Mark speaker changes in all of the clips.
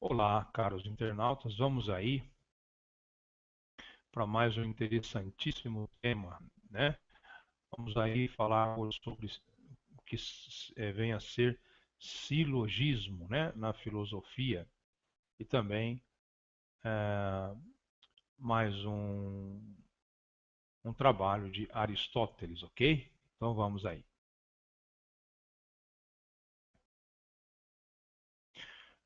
Speaker 1: Olá, caros internautas, vamos aí para mais um interessantíssimo tema, né? Vamos aí falar sobre o que vem a ser silogismo, né, na filosofia e também eh, mais um trabalho de Aristóteles, ok? Então vamos aí.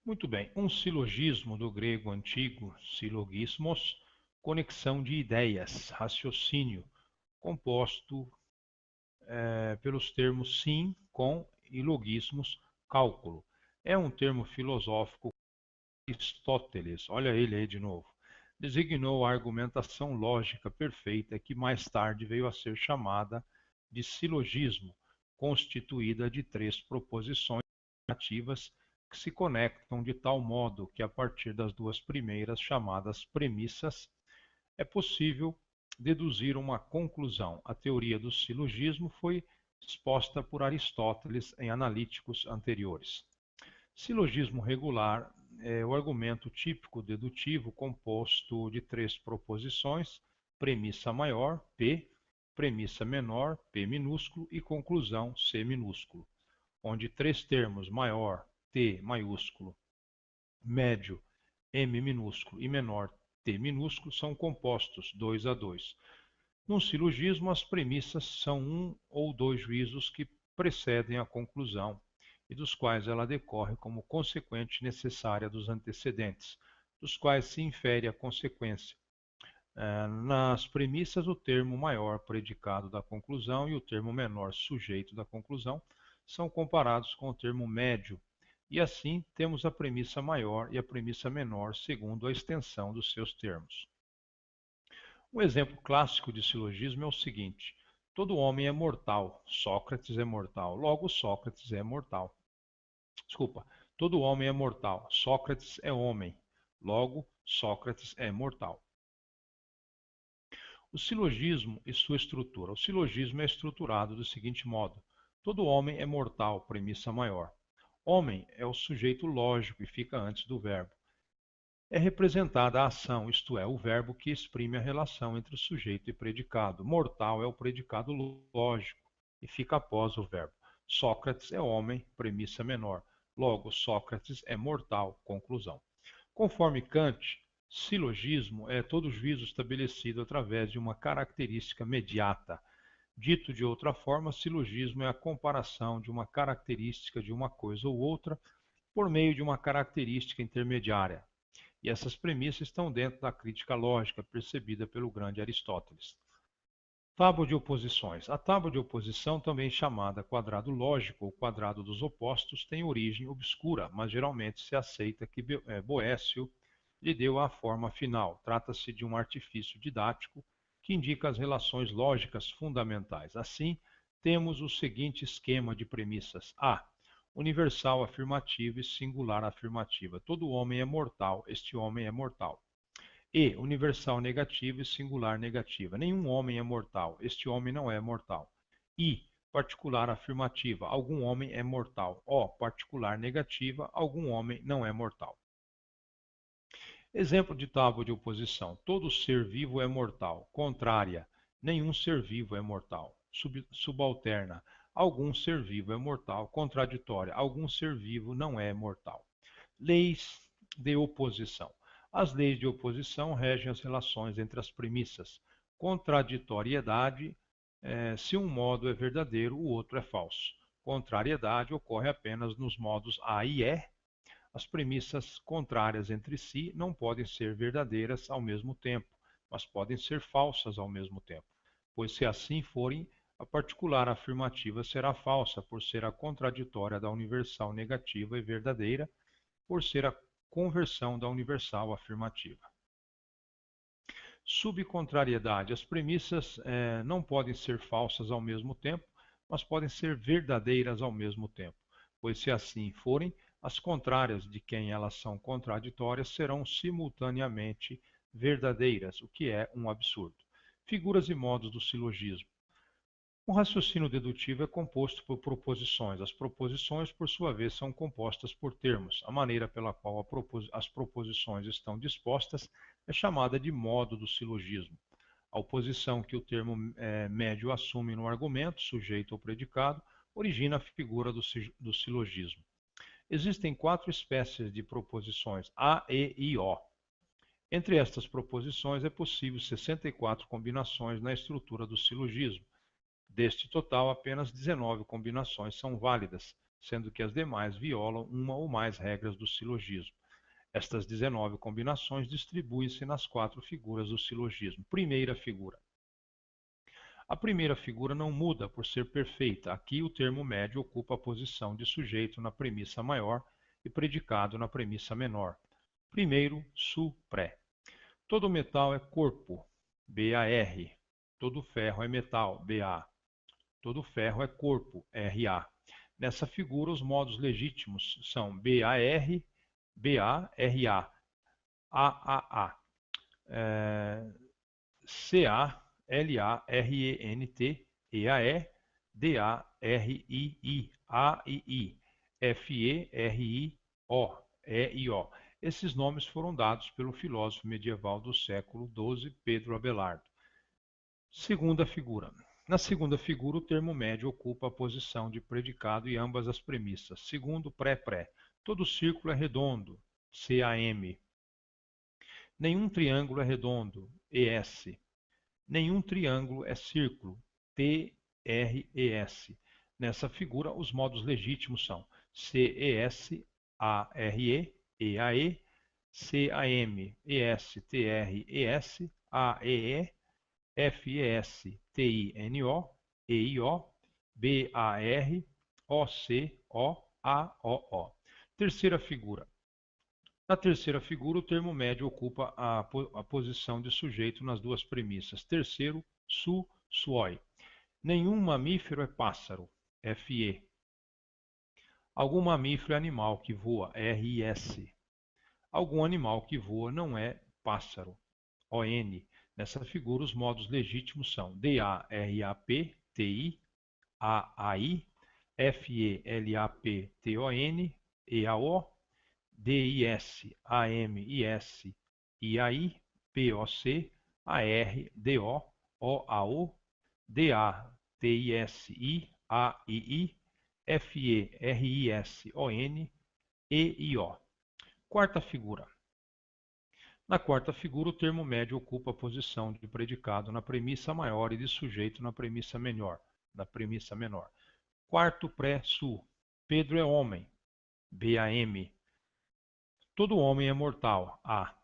Speaker 1: Muito bem, um silogismo do grego antigo, silogismos, conexão de ideias, raciocínio, composto pelos termos sim, com e logismos, cálculo. É um termo filosófico que Aristóteles, olha ele aí de novo, designou a argumentação lógica perfeita que mais tarde veio a ser chamada de silogismo, constituída de três proposições afirmativas que se conectam de tal modo que, a partir das duas primeiras, chamadas premissas, é possível deduzir uma conclusão. A teoria do silogismo foi exposta por Aristóteles em analíticos anteriores. Silogismo regular é o argumento típico dedutivo composto de três proposições: premissa maior, P, premissa menor, P minúsculo, e conclusão, C minúsculo, onde três termos: maior, T maiúsculo, médio, M minúsculo, e menor, T minúsculo, são compostos 2 a 2. Num silogismo, as premissas são um ou dois juízos que precedem a conclusão e dos quais ela decorre como consequente necessária dos antecedentes, dos quais se infere a consequência. Nas premissas, o termo maior predicado da conclusão e o termo menor sujeito da conclusão são comparados com o termo médio, e assim temos a premissa maior e a premissa menor segundo a extensão dos seus termos. Um exemplo clássico de silogismo é o seguinte: todo homem é mortal, Sócrates é mortal, logo Sócrates é mortal. Desculpa, todo homem é mortal, Sócrates é homem, logo Sócrates é mortal. O silogismo e sua estrutura. O silogismo é estruturado do seguinte modo: todo homem é mortal, premissa maior. Homem é o sujeito lógico e fica antes do verbo. É representada a ação, isto é, o verbo que exprime a relação entre o sujeito e predicado. Mortal é o predicado lógico e fica após o verbo. Sócrates é homem, premissa menor. Logo, Sócrates é mortal, conclusão. Conforme Kant, silogismo é todo juízo estabelecido através de uma característica mediata. Dito de outra forma, silogismo é a comparação de uma característica de uma coisa ou outra por meio de uma característica intermediária. E essas premissas estão dentro da crítica lógica percebida pelo grande Aristóteles. Tábua de oposições. A tábua de oposição, também chamada quadrado lógico ou quadrado dos opostos, tem origem obscura, mas geralmente se aceita que Boécio lhe deu a forma final. Trata-se de um artifício didático que indica as relações lógicas fundamentais. Assim, temos o seguinte esquema de premissas: A. Universal afirmativa e singular afirmativa. Todo homem é mortal, este homem é mortal. E. Universal negativa e singular negativa. Nenhum homem é mortal, este homem não é mortal. I. Particular afirmativa. Algum homem é mortal. O. Particular negativa. Algum homem não é mortal. Exemplo de tábua de oposição: todo ser vivo é mortal. Contrária: nenhum ser vivo é mortal. Subalterna: algum ser vivo é mortal. Contraditória: algum ser vivo não é mortal. Leis de oposição. As leis de oposição regem as relações entre as premissas. Contraditoriedade: se um modo é verdadeiro, o outro é falso. Contrariedade ocorre apenas nos modos A e E. As premissas contrárias entre si não podem ser verdadeiras ao mesmo tempo, mas podem ser falsas ao mesmo tempo, pois se assim forem, a particular afirmativa será falsa, por ser a contraditória da universal negativa, e verdadeira, por ser a conversão da universal afirmativa. Subcontrariedade. As premissas não podem ser falsas ao mesmo tempo, mas podem ser verdadeiras ao mesmo tempo, pois se assim forem, as contrárias de quem elas são contraditórias serão simultaneamente verdadeiras, o que é um absurdo. Figuras e modos do silogismo. Um raciocínio dedutivo é composto por proposições. As proposições, por sua vez, são compostas por termos. A maneira pela qual as proposições estão dispostas é chamada de modo do silogismo. A oposição que o termo médio assume no argumento, sujeito ou predicado, origina a figura do silogismo. Existem 4 espécies de proposições, A, E e O. Entre estas proposições é possível 64 combinações na estrutura do silogismo. Deste total, apenas 19 combinações são válidas, sendo que as demais violam uma ou mais regras do silogismo. Estas 19 combinações distribuem-se nas 4 figuras do silogismo. Primeira figura. A primeira figura não muda por ser perfeita. Aqui o termo médio ocupa a posição de sujeito na premissa maior e predicado na premissa menor. Primeiro, su-pré. Todo metal é corpo, BAR. Todo ferro é metal, BA. Todo ferro é corpo, RA. Nessa figura, os modos legítimos são BAR, BA, RA, AAA, CA, LA-RENT, EAE, DA-RII, AII, FE-RIO, EIO. Esses nomes foram dados pelo filósofo medieval do século XII, Pedro Abelardo. Segunda figura. Na segunda figura, o termo médio ocupa a posição de predicado em ambas as premissas. Segundo, pré-pré. Todo círculo é redondo, CAM. Nenhum triângulo é redondo, ES. Nenhum triângulo é círculo, TRES. Nessa figura, os modos legítimos são CES, ARE, EAE, CAM, ES, TRES, AEE, FES, TINO, EIO, BAR, OCO, AOO. Terceira figura. Na terceira figura, o termo médio ocupa a posição de sujeito nas duas premissas. Terceiro, su, suoi. Nenhum mamífero é pássaro, FE. Algum mamífero é animal que voa, RS. Algum animal que voa não é pássaro, ON. Nessa figura, os modos legítimos são DARAP, TI, AAI, FELAP, TON, EAO, DIS, AMIS, IAI, POC, AR, DO, OAO, DATISI, AII, FERIS, ON, EIO. Quarta figura. Na quarta figura, o termo médio ocupa a posição de predicado na premissa maior e de sujeito na premissa menor. Quarto pré-su. Pedro é homem, BAM. Todo homem é mortal, A.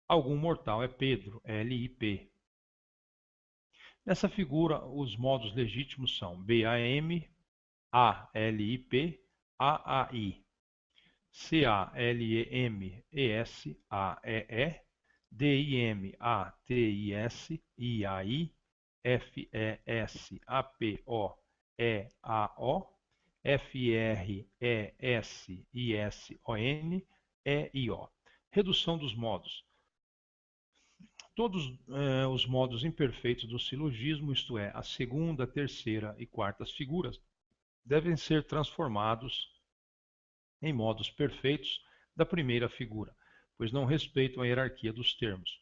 Speaker 1: Algum mortal é Pedro, LIP. Nessa figura, os modos legítimos são BAM, ALIP, AAI, CALEM, ES, AEE, DIM, ATIS, IAI, FES, APO, EAO, FRESISON, EIO. Redução dos modos. Todos os modos imperfeitos do silogismo, isto é, a segunda, terceira e quartas figuras, devem ser transformados em modos perfeitos da primeira figura, pois não respeitam a hierarquia dos termos.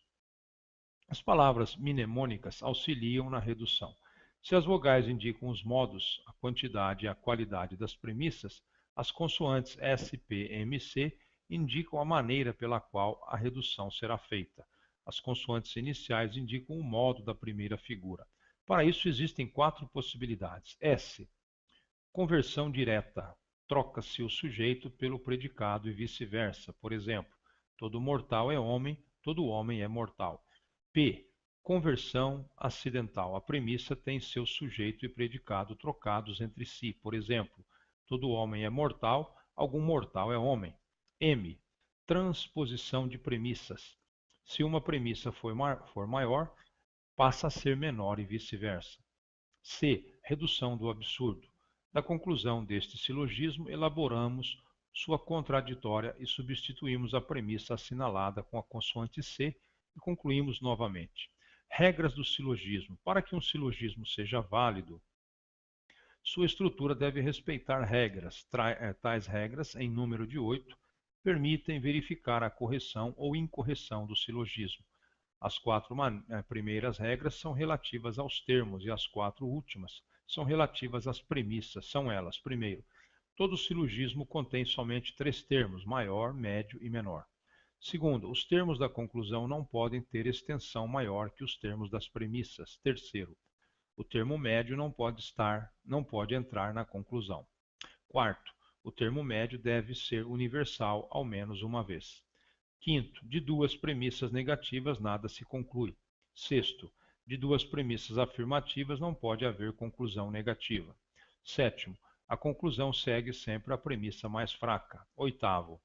Speaker 1: As palavras mnemônicas auxiliam na redução. Se as vogais indicam os modos, a quantidade e a qualidade das premissas, as consoantes S, P, M e C indicam a maneira pela qual a redução será feita. As consoantes iniciais indicam o modo da primeira figura. Para isso existem 4 possibilidades. S. Conversão direta. Troca-se o sujeito pelo predicado e vice-versa. Por exemplo, todo mortal é homem, todo homem é mortal. P. Conversão acidental. A premissa tem seu sujeito e predicado trocados entre si. Por exemplo, todo homem é mortal, algum mortal é homem. M. Transposição de premissas. Se uma premissa for maior, passa a ser menor e vice-versa. C. Redução do absurdo. Da conclusão deste silogismo, elaboramos sua contraditória e substituímos a premissa assinalada com a consoante C e concluímos novamente. Regras do silogismo. Para que um silogismo seja válido, sua estrutura deve respeitar regras. Tais regras, em número de 8, permitem verificar a correção ou incorreção do silogismo. As 4 primeiras regras são relativas aos termos e as 4 últimas são relativas às premissas. São elas: primeiro, todo silogismo contém somente 3 termos, maior, médio e menor. Segundo, os termos da conclusão não podem ter extensão maior que os termos das premissas. Terceiro, o termo médio não pode entrar na conclusão. Quarto, o termo médio deve ser universal ao menos uma vez. Quinto, de 2 premissas negativas nada se conclui. Sexto, de 2 premissas afirmativas não pode haver conclusão negativa. Sétimo, a conclusão segue sempre a premissa mais fraca. Oitavo,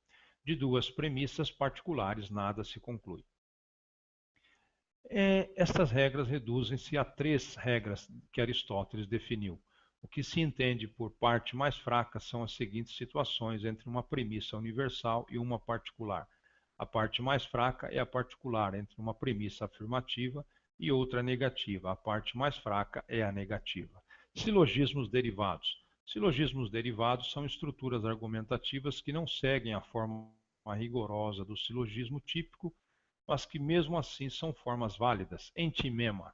Speaker 1: de 2 premissas particulares nada se conclui. Estas regras reduzem-se a 3 regras que Aristóteles definiu. O que se entende por parte mais fraca são as seguintes situações entre uma premissa universal e uma particular. A parte mais fraca é a particular entre uma premissa afirmativa e outra negativa. A parte mais fraca é a negativa. Silogismos derivados. Silogismos derivados são estruturas argumentativas que não seguem a forma rigorosa do silogismo típico, mas que mesmo assim são formas válidas. Entimema.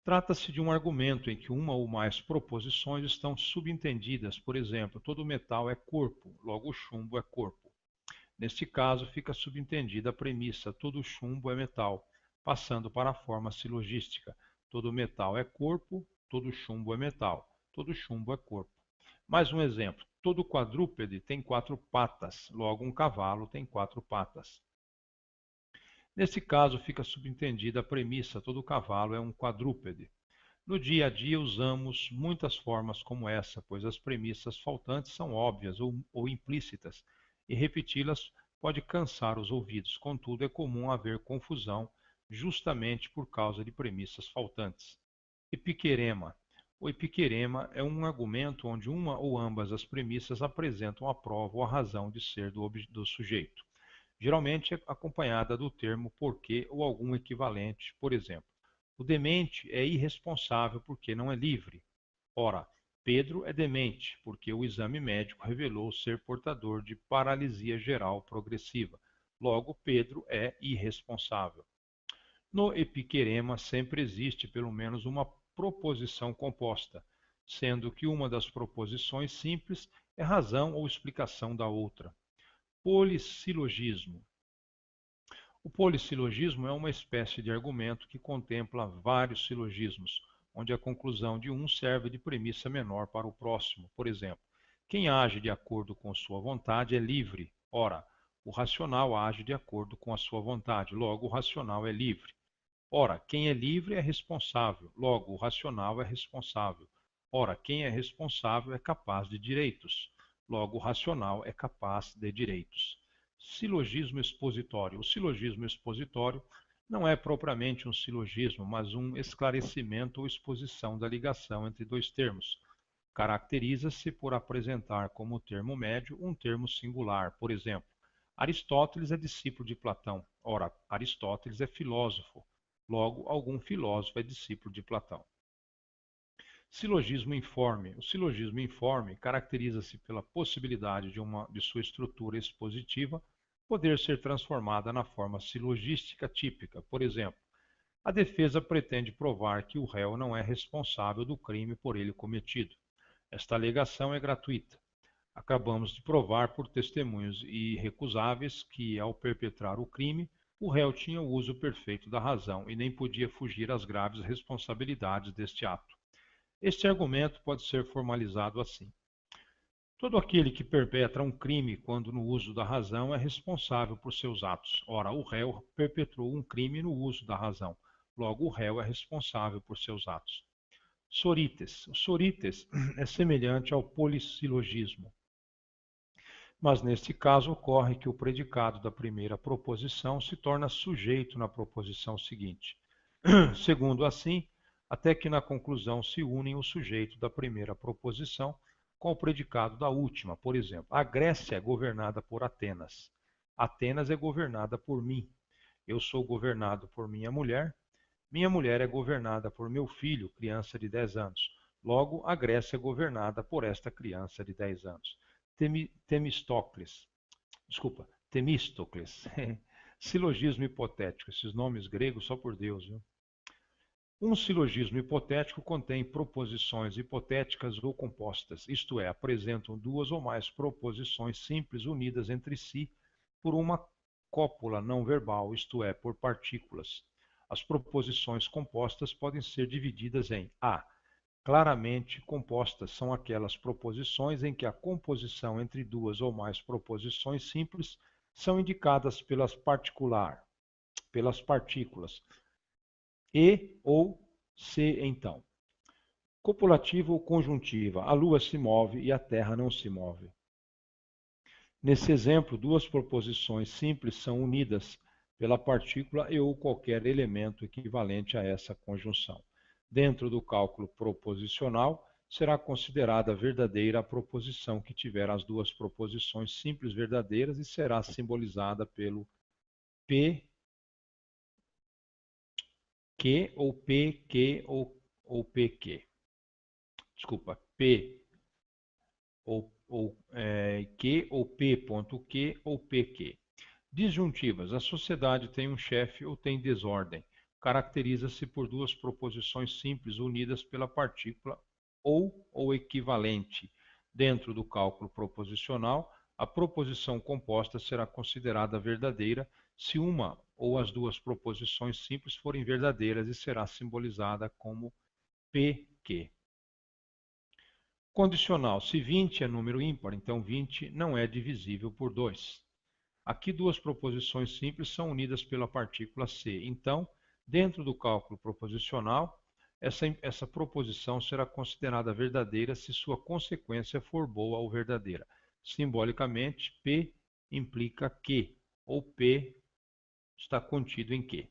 Speaker 1: Trata-se de um argumento em que uma ou mais proposições estão subentendidas. Por exemplo, todo metal é corpo, logo o chumbo é corpo. Neste caso, fica subentendida a premissa: todo chumbo é metal, passando para a forma silogística: todo metal é corpo, todo chumbo é metal, todo chumbo é corpo. Mais um exemplo: todo quadrúpede tem 4 patas, logo um cavalo tem 4 patas. Nesse caso, fica subentendida a premissa: todo cavalo é um quadrúpede. No dia a dia, usamos muitas formas como essa, pois as premissas faltantes são óbvias ou implícitas, e repeti-las pode cansar os ouvidos. Contudo, é comum haver confusão justamente por causa de premissas faltantes. Epiquerema. O epiquerema é um argumento onde uma ou ambas as premissas apresentam a prova ou a razão de ser do sujeito. Geralmente é acompanhada do termo porque ou algum equivalente. Por exemplo, o demente é irresponsável porque não é livre. Ora, Pedro é demente porque o exame médico revelou ser portador de paralisia geral progressiva. Logo, Pedro é irresponsável. No epiquerema sempre existe pelo menos uma proposição composta, sendo que uma das proposições simples é razão ou explicação da outra. Polissilogismo. O polissilogismo é uma espécie de argumento que contempla vários silogismos, onde a conclusão de um serve de premissa menor para o próximo. Por exemplo, quem age de acordo com sua vontade é livre. Ora, o racional age de acordo com a sua vontade, logo o racional é livre. Ora, quem é livre é responsável, logo o racional é responsável. Ora, quem é responsável é capaz de direitos. Logo, o racional é capaz de direitos. Silogismo expositório. O silogismo expositório não é propriamente um silogismo, mas um esclarecimento ou exposição da ligação entre 2 termos. Caracteriza-se por apresentar como termo médio um termo singular. Por exemplo, Aristóteles é discípulo de Platão. Ora, Aristóteles é filósofo. Logo, algum filósofo é discípulo de Platão. Silogismo informe. O silogismo informe caracteriza-se pela possibilidade de sua estrutura expositiva poder ser transformada na forma silogística típica. Por exemplo, a defesa pretende provar que o réu não é responsável do crime por ele cometido. Esta alegação é gratuita. Acabamos de provar por testemunhos irrecusáveis que, ao perpetrar o crime, o réu tinha o uso perfeito da razão e nem podia fugir às graves responsabilidades deste ato. Este argumento pode ser formalizado assim: todo aquele que perpetra um crime quando no uso da razão é responsável por seus atos. Ora, o réu perpetrou um crime no uso da razão. Logo, o réu é responsável por seus atos. Sorites. O sorites é semelhante ao polissilogismo, mas neste caso ocorre que o predicado da primeira proposição se torna sujeito na proposição seguinte. Segundo assim, até que na conclusão se unem o sujeito da primeira proposição com o predicado da última. Por exemplo, a Grécia é governada por Atenas. Atenas é governada por mim. Eu sou governado por minha mulher. Minha mulher é governada por meu filho, criança de 10 anos. Logo, a Grécia é governada por esta criança de 10 anos. Temístocles. Silogismo hipotético. Esses nomes gregos só por Deus, viu? Um silogismo hipotético contém proposições hipotéticas ou compostas, isto é, apresentam duas ou mais proposições simples unidas entre si por uma cópula não verbal, isto é, por partículas. As proposições compostas podem ser divididas em a. Claramente compostas são aquelas proposições em que a composição entre duas ou mais proposições simples são indicadas pelas partículas e ou se então. Copulativa ou conjuntiva, a Lua se move e a Terra não se move. Nesse exemplo, duas proposições simples são unidas pela partícula e ou qualquer elemento equivalente a essa conjunção. Dentro do cálculo proposicional, será considerada verdadeira a proposição que tiver as duas proposições simples verdadeiras e será simbolizada pelo P, Q ou P, Q ou PQ. Desculpa, P ou Q ou P.Q ou PQ. Disjuntivas. A sociedade tem um chefe ou tem desordem. Caracteriza-se por duas proposições simples unidas pela partícula ou equivalente. Dentro do cálculo proposicional, a proposição composta será considerada verdadeira se uma ou as duas proposições simples forem verdadeiras e será simbolizada como PQ. Condicional. Se 20 é número ímpar, então 20 não é divisível por 2. Aqui duas proposições simples são unidas pela partícula C. Então, dentro do cálculo proposicional, essa proposição será considerada verdadeira se sua consequência for boa ou verdadeira. Simbolicamente, P implica Q, ou P está contido em Q.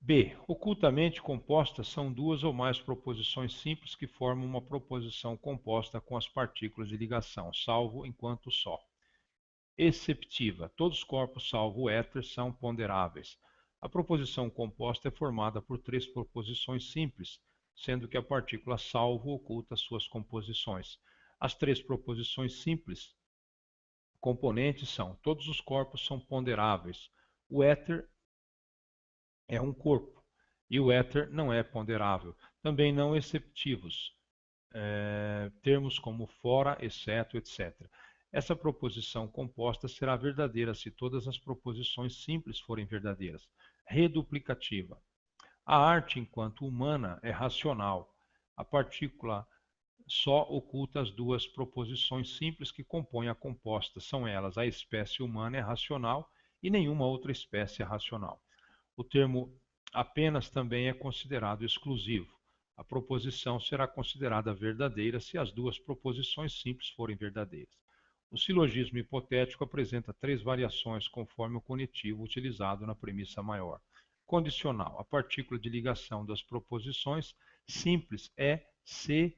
Speaker 1: B. Ocultamente compostas são duas ou mais proposições simples que formam uma proposição composta com as partículas de ligação, salvo enquanto só. Exceptiva. Todos os corpos, salvo o éter, são ponderáveis. A proposição composta é formada por três proposições simples, sendo que a partícula salvo oculta suas composições. As três proposições simples componentes são: todos os corpos são ponderáveis. O éter é um corpo e o éter não é ponderável. Também não exceptivos. Termos como fora, exceto, etc. Essa proposição composta será verdadeira se todas as proposições simples forem verdadeiras. Reduplicativa. A arte, enquanto humana, é racional. A partícula só oculta as duas proposições simples que compõem a composta. São elas: a espécie humana é racional e nenhuma outra espécie é racional. O termo apenas também é considerado exclusivo. A proposição será considerada verdadeira se as duas proposições simples forem verdadeiras. O silogismo hipotético apresenta três variações conforme o conectivo utilizado na premissa maior. Condicional. A partícula de ligação das proposições simples é se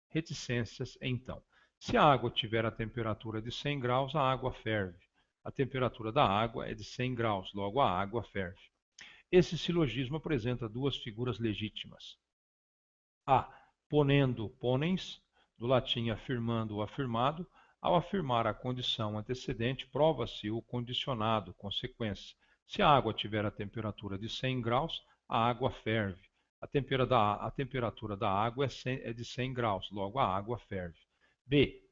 Speaker 1: reticências então. Se a água tiver a temperatura de 100 graus, a água ferve. A temperatura da água é de 100 graus, logo a água ferve. Esse silogismo apresenta duas figuras legítimas. A. Ponendo, ponens, do latim afirmando ou afirmado. Ao afirmar a condição antecedente, prova-se o condicionado, consequência. Se a água tiver a temperatura de 100 graus, a água ferve. A temperatura da água é de 100 graus, logo a água ferve. B.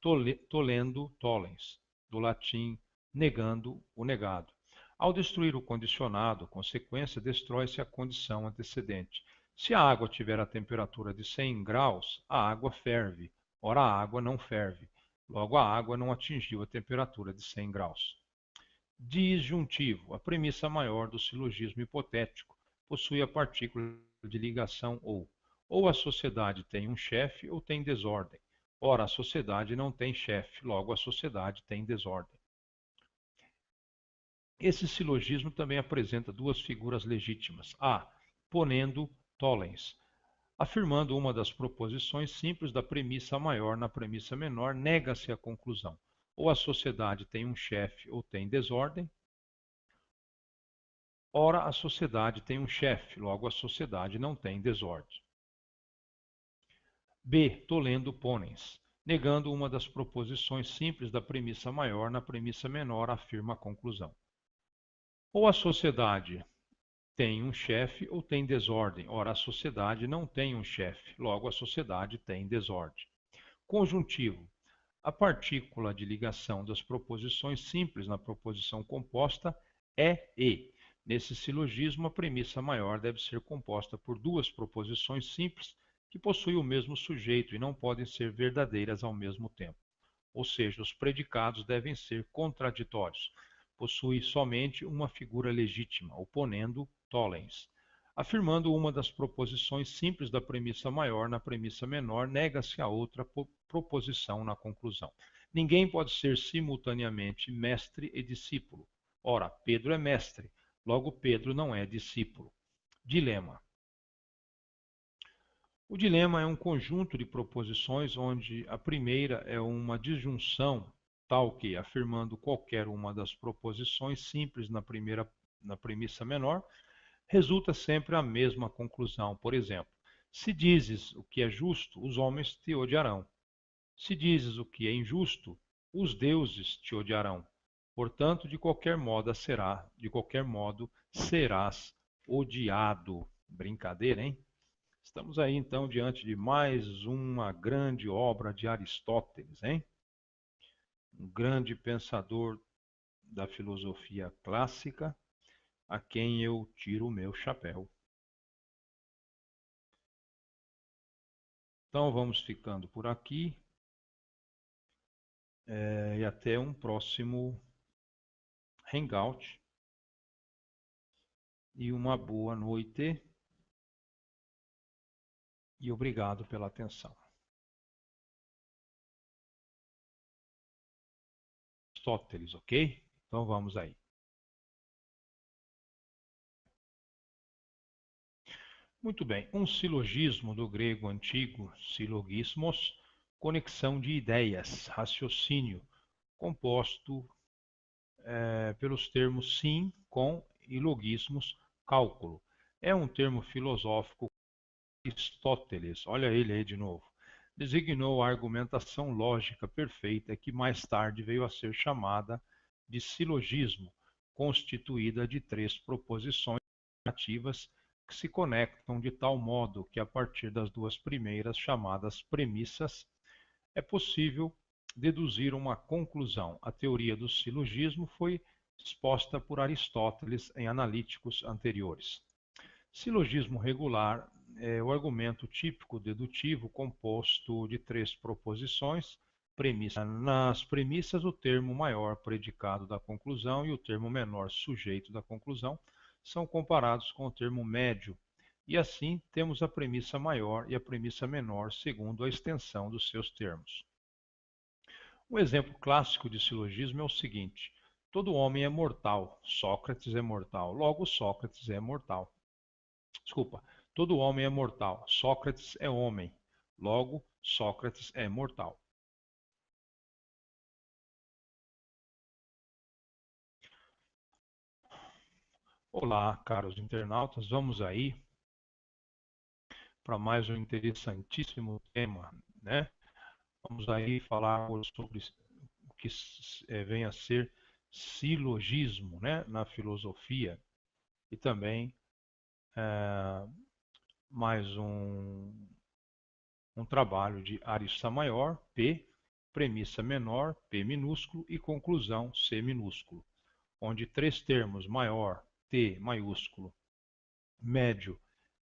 Speaker 1: Tolendo, tollens, do latim negando, o negado. Ao destruir o condicionado, consequência, destrói-se a condição antecedente. Se a água tiver a temperatura de 100 graus, a água ferve. Ora, a água não ferve. Logo, a água não atingiu a temperatura de 100 graus. Disjuntivo. A premissa maior do silogismo hipotético possui a partícula de ligação ou. Ou a sociedade tem um chefe ou tem desordem. Ora, a sociedade não tem chefe, logo a sociedade tem desordem. Esse silogismo também apresenta duas figuras legítimas. A. Ponendo, tollens. Afirmando uma das proposições simples da premissa maior na premissa menor, nega-se a conclusão. Ou a sociedade tem um chefe ou tem desordem, Ora, a sociedade tem um chefe, logo a sociedade não tem desordem. B. Tolendo ponens. Negando uma das proposições simples da premissa maior na premissa menor, afirma a conclusão. Ou a sociedade tem um chefe ou tem desordem. Ora, a sociedade não tem um chefe, logo a sociedade tem desordem. Conjuntivo. A partícula de ligação das proposições simples na proposição composta é e. Nesse silogismo, a premissa maior deve ser composta por duas proposições simples que possuem o mesmo sujeito e não podem ser verdadeiras ao mesmo tempo. Ou seja, os predicados devem ser contraditórios. Possui somente uma figura legítima, oponendo tollens. Afirmando uma das proposições simples da premissa maior na premissa menor, nega-se a outra proposição na conclusão. Ninguém pode ser simultaneamente mestre e discípulo. Ora, Pedro é mestre, logo Pedro não é discípulo. Dilema. O dilema é um conjunto de proposições onde a primeira é uma disjunção tal que, afirmando qualquer uma das proposições simples na premissa menor, resulta sempre a mesma conclusão. Por exemplo, se dizes o que é justo, os homens te odiarão. Se dizes o que é injusto, os deuses te odiarão. Portanto, de qualquer modo serás odiado. Brincadeira, hein? Estamos aí então diante de mais uma grande obra de Aristóteles, hein? Um grande pensador da filosofia clássica, a quem eu tiro o meu chapéu. Então vamos ficando por aqui e até um próximo hangout. E uma boa noite e obrigado pela atenção. Aristóteles, ok? Então vamos aí. Muito bem, um silogismo do grego antigo, silogismos, conexão de ideias, raciocínio, composto pelos termos sim, com e logismos, cálculo. É um termo filosófico. Aristóteles, olha ele aí de novo, designou a argumentação lógica perfeita que mais tarde veio a ser chamada de silogismo, constituída de três proposições afirmativas que se conectam de tal modo que, a partir das duas primeiras, chamadas premissas, é possível deduzir uma conclusão. A teoria do silogismo foi exposta por Aristóteles em analíticos anteriores. Silogismo regular é o argumento típico dedutivo composto de três proposições, premissa. Nas premissas, o termo maior predicado da conclusão e o termo menor sujeito da conclusão são comparados com o termo médio, e assim temos a premissa maior e a premissa menor segundo a extensão dos seus termos. Um exemplo clássico de silogismo é o seguinte: todo homem é mortal, Sócrates é mortal, logo Sócrates é mortal. Desculpa, todo homem é mortal, Sócrates é homem, logo Sócrates é mortal. Olá, caros internautas, vamos aí para mais um interessantíssimo tema, né? Vamos aí falar sobre o que vem a ser silogismo, né, na filosofia e também mais um trabalho de arista maior, P, premissa menor, P minúsculo e conclusão, C minúsculo, onde três termos, maior, T maiúsculo, médio,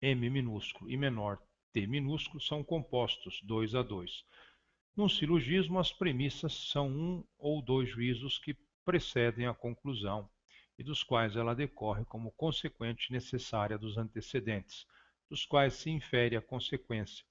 Speaker 1: M minúsculo e menor, T minúsculo, são compostos 2 a 2. Num silogismo, as premissas são um ou dois juízos que precedem a conclusão e dos quais ela decorre como consequente necessária dos antecedentes, dos quais se infere a consequência.